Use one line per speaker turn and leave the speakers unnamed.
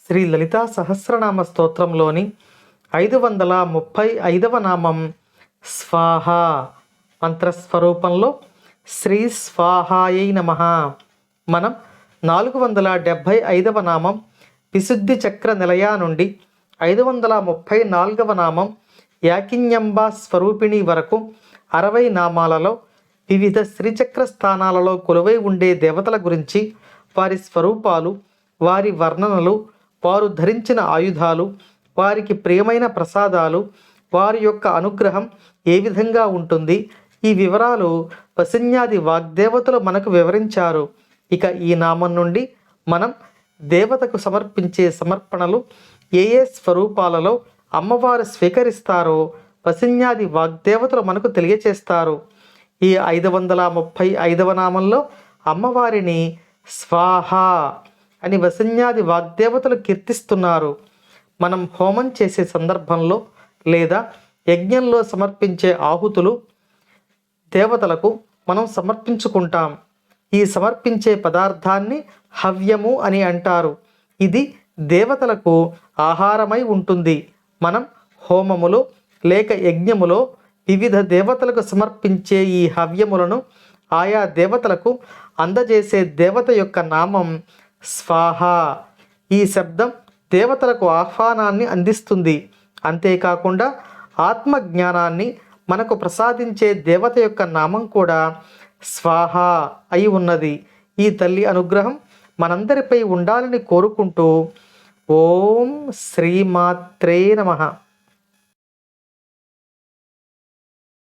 శ్రీ లలితా సహస్రనామ స్తోత్రంలోని 535వ నామం స్వాహ. మంత్రస్వరూపంలో శ్రీ స్వాహాయై నమః. మనం 475వ నామం విశుద్ధి చక్ర నిలయ నుండి 534వ నామం యాకిన్యంబా స్వరూపిణి వరకు 60 నామాలలో వివిధ శ్రీచక్ర స్థానాలలో కొలువై ఉండే దేవతల గురించి, వారి స్వరూపాలు, వారి వర్ణనలు, వారు ధరించిన ఆయుధాలు, వారికి ప్రియమైన ప్రసాదాలు, వారి యొక్క అనుగ్రహం ఏ విధంగా ఉంటుంది, ఈ వివరాలు వసిన్యాది వాగ్దేవతలు మనకు వివరించారు. ఇక ఈ నామం నుండి మనం దేవతకు సమర్పించే సమర్పణలు ఏ ఏ స్వరూపాలలో అమ్మవారు స్వీకరిస్తారో వసిన్యాది వాగ్దేవతలు మనకు తెలియచేస్తారు. ఈ 535వ నామంలో అమ్మవారిని స్వాహ అని వసిన్యాది వాగ్దేవతలు కీర్తిస్తున్నారు. మనం హోమం చేసే సందర్భంలో లేదా యజ్ఞంలో సమర్పించే ఆహుతులు దేవతలకు మనం సమర్పించుకుంటాం. ఈ సమర్పించే పదార్థాన్ని హవ్యము అని అంటారు. ఇది దేవతలకు ఆహారమై ఉంటుంది. మనం హోమములో లేక యజ్ఞములో వివిధ దేవతలకు సమర్పించే ఈ హవ్యములను ఆయా దేవతలకు అందజేసే దేవత యొక్క నామం స్వాహ. ఈ శబ్దం దేవతలకు ఆహ్వానాన్ని అందిస్తుంది. అంతేకాకుండా ఆత్మజ్ఞానాన్ని మనకు ప్రసాదించే దేవత యొక్క నామం కూడా స్వాహ అయి ఉన్నది. ఈ తల్లి అనుగ్రహం మనందరిపై ఉండాలని కోరుకుంటూ ఓం శ్రీమాత్రే నమః.